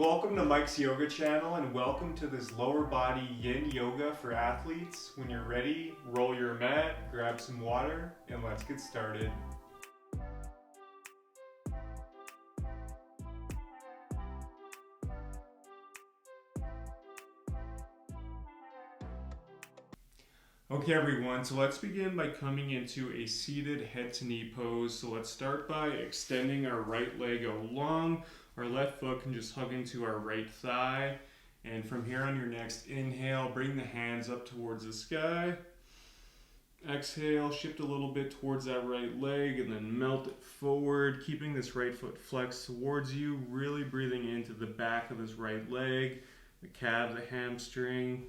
Welcome to Mike's Yoga channel and welcome to this lower body Yin Yoga for athletes. When you're ready, roll your mat, grab some water, and let's get started. Okay everyone, so let's begin by coming into a seated head to knee pose. So let's start by extending our right leg out long. Our left foot can just hug into our right thigh. And from here on your next inhale, bring the hands up towards the sky. Exhale, shift a little bit towards that right leg and then melt it forward, keeping this right foot flexed towards you, really breathing into the back of this right leg, the calf, the hamstring.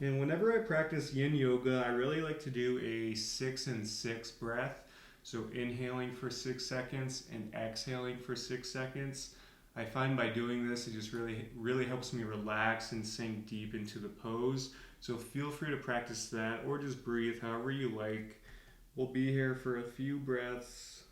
And whenever I practice Yin Yoga, I really like to do a 6 and 6 breath. So inhaling for 6 seconds and exhaling for 6 seconds. I find by doing this, it just really helps me relax and sink deep into the pose. So feel free to practice that or just breathe however you like. We'll be here for a few breaths.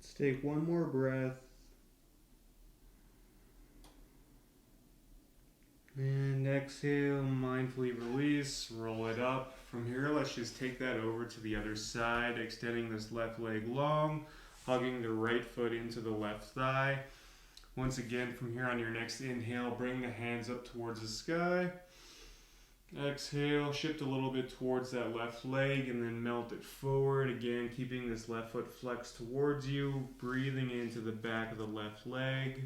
Let's take one more breath. And exhale, mindfully release, roll it up. From here, let's just take that over to the other side, extending this left leg long, hugging the right foot into the left thigh. Once again, from here on your next inhale, bring the hands up towards the sky. Exhale, shift a little bit towards that left leg and then melt it forward. Again, keeping this left foot flexed towards you, breathing into the back of the left leg.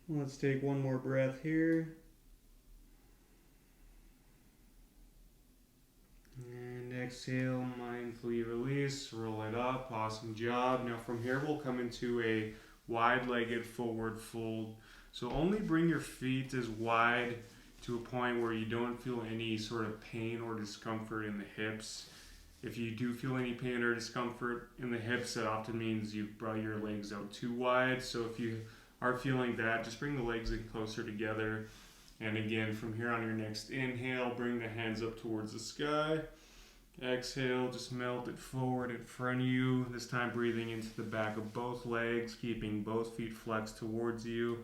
Let's take one more breath here. And exhale, mindfully release, roll it up. Awesome job. Now from here, we'll come into a wide-legged forward fold. So only bring your feet as wide to a point where you don't feel any sort of pain or discomfort in the hips. If you do feel any pain or discomfort in the hips, that often means you've brought your legs out too wide. So if you are feeling that, just bring the legs in closer together. And again, from here on your next inhale, bring the hands up towards the sky. Exhale, just melt it forward in front of you. This time breathing into the back of both legs, keeping both feet flexed towards you.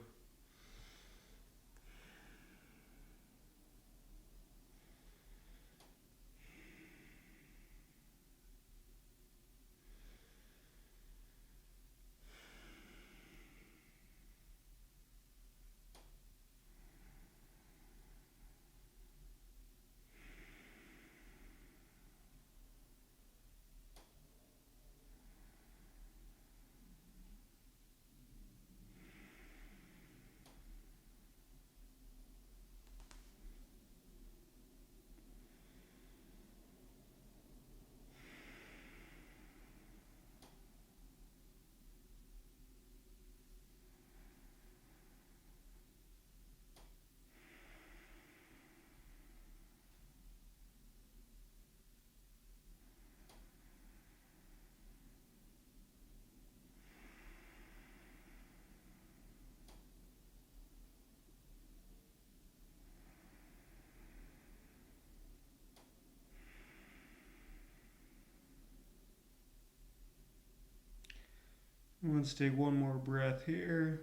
Let's take one more breath here.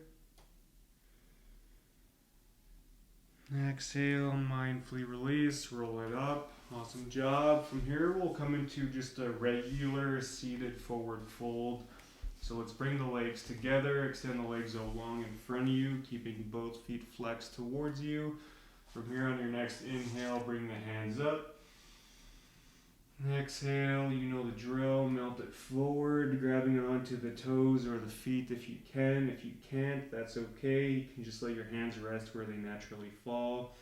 Exhale, mindfully release, roll it up. Awesome job. From here, we'll come into just a regular seated forward fold. So let's bring the legs together, extend the legs out long in front of you, keeping both feet flexed towards you. From here on your next inhale, bring the hands up. Exhale, you know the drill, melt it forward, grabbing onto the toes or the feet if you can. If you can't, that's okay. You can just let your hands rest where they naturally fall.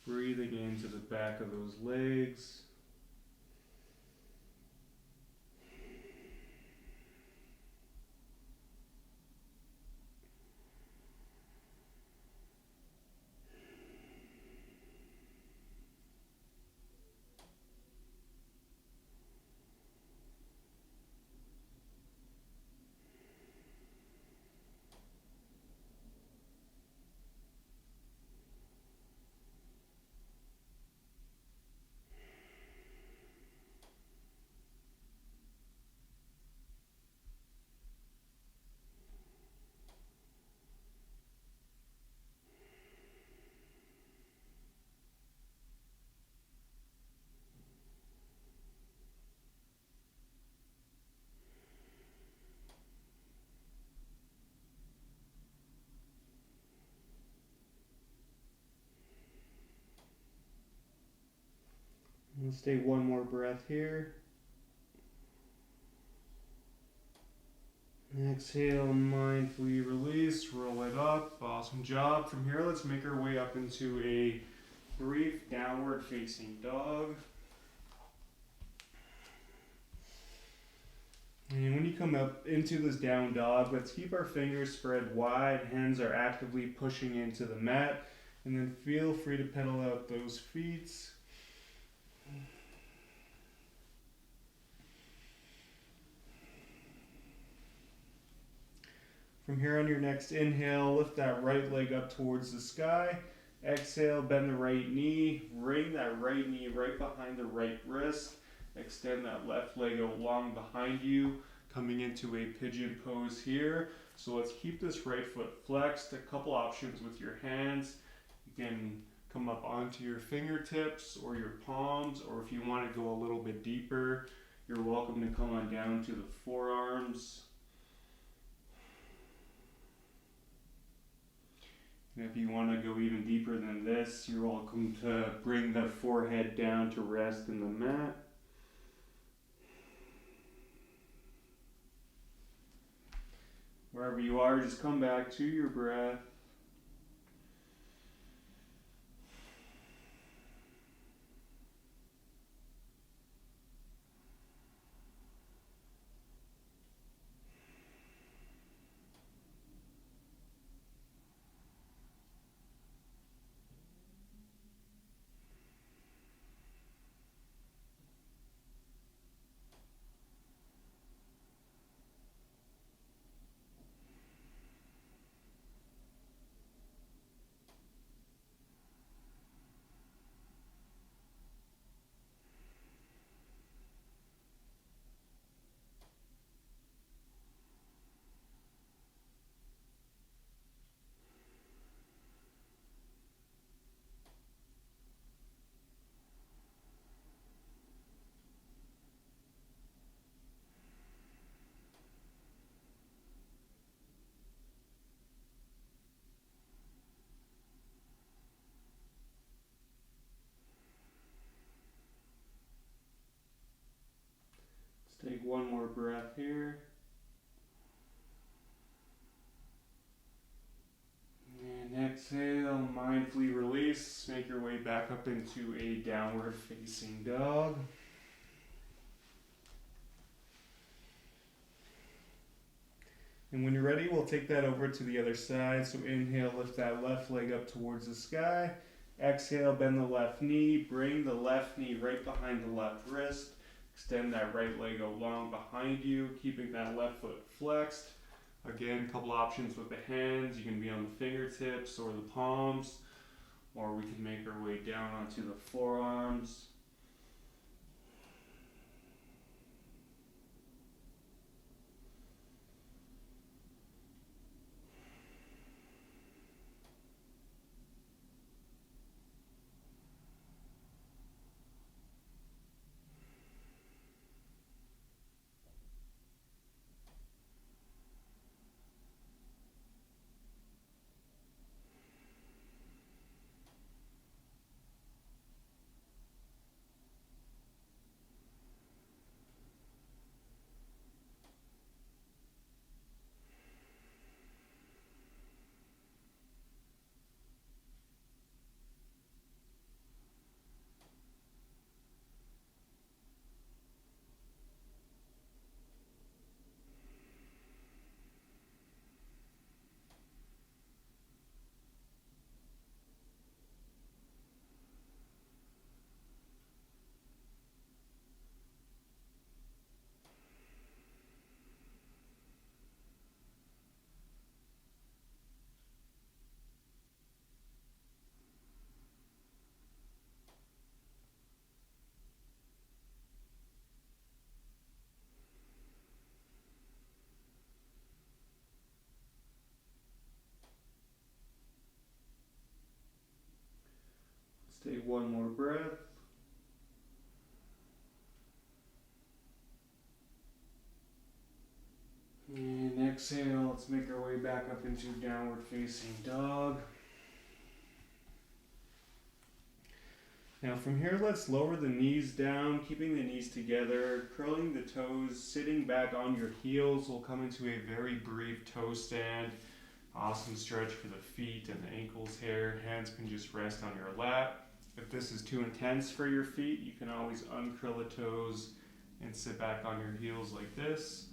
Breathing into the back of those legs. Let's take one more breath here. Exhale, mindfully release, roll it up. Awesome job. From here, let's make our way up into a brief downward facing dog. And when you come up into this down dog, let's keep our fingers spread wide. Hands are actively pushing into the mat. And then feel free to pedal out those feet. From here on your next inhale, lift that right leg up towards the sky. Exhale, bend the right knee. Bring that right knee right behind the right wrist. Extend that left leg out long behind you, coming into a pigeon pose here. So let's keep this right foot flexed. A couple options with your hands. You can come up onto your fingertips or your palms, or if you want to go a little bit deeper, you're welcome to come on down to the forearms. And if you want to go even deeper than this, you're welcome to bring the forehead down to rest in the mat. Wherever you are, just come back to your breath. Let's take one more breath here. And exhale, mindfully release. Make your way back up into a downward facing dog. And when you're ready, we'll take that over to the other side. So inhale, lift that left leg up towards the sky. Exhale, bend the left knee. Bring the left knee right behind the left wrist. Extend that right leg out long behind you, keeping that left foot flexed. Again, a couple options with the hands. You can be on the fingertips or the palms, or we can make our way down onto the forearms. Take one more breath. And exhale, let's make our way back up into downward facing dog. Now from here, let's lower the knees down, keeping the knees together, curling the toes, sitting back on your heels. We'll come into a very brief toe stand. Awesome stretch for the feet and the ankles here. Hands can just rest on your lap. If this is too intense for your feet, you can always uncurl the toes and sit back on your heels like this.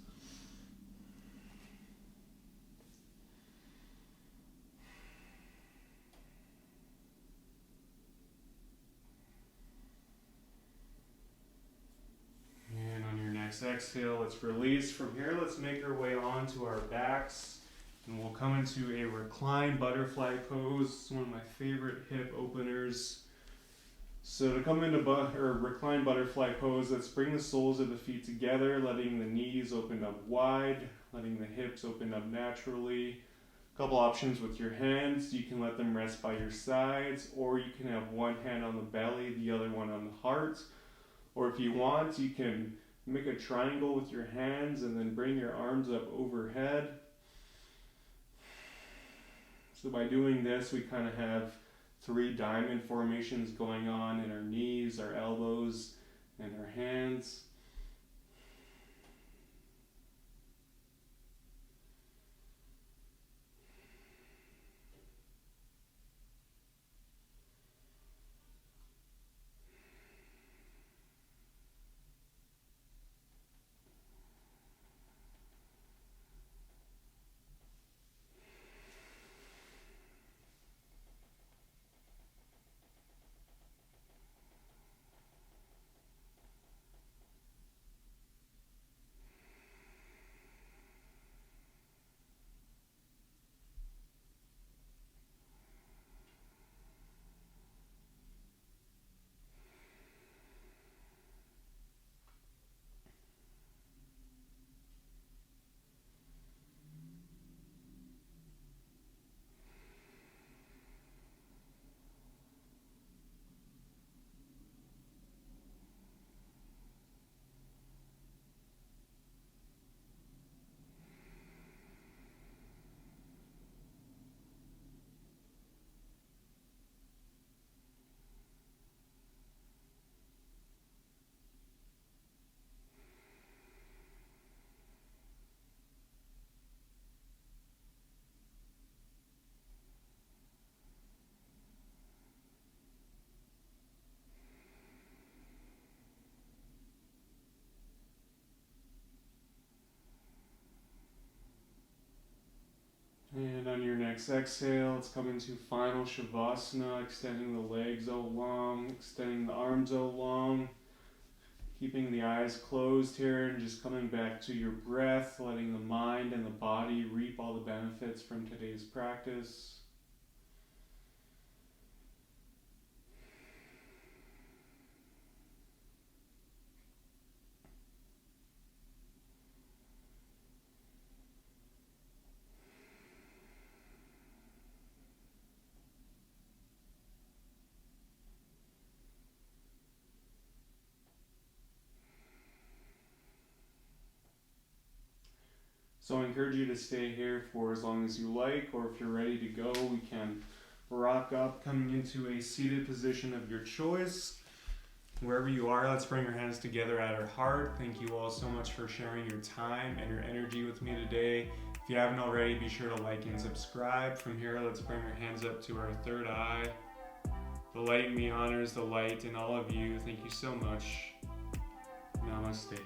And on your next exhale, let's release. From here, let's make our way onto our backs. And we'll come into a reclined butterfly pose. It's one of my favorite hip openers. So to come into reclined butterfly pose, let's bring the soles of the feet together, letting the knees open up wide, letting the hips open up naturally. A couple options with your hands. You can let them rest by your sides, or you can have one hand on the belly, the other one on the heart. Or if you want, you can make a triangle with your hands and then bring your arms up overhead. So by doing this, we kind of have 3 diamond formations going on in our knees, our elbows, and our hands. And on your next exhale, let's come into final Shavasana, extending the legs out long, extending the arms out long, keeping the eyes closed here and just coming back to your breath, letting the mind and the body reap all the benefits from today's practice. So I encourage you to stay here for as long as you like, or if you're ready to go, we can rock up, coming into a seated position of your choice. Wherever you are, let's bring our hands together at our heart. Thank you all so much for sharing your time and your energy with me today. If you haven't already, be sure to like and subscribe. From here, let's bring our hands up to our third eye. The light in me honors the light in all of you. Thank you so much. Namaste.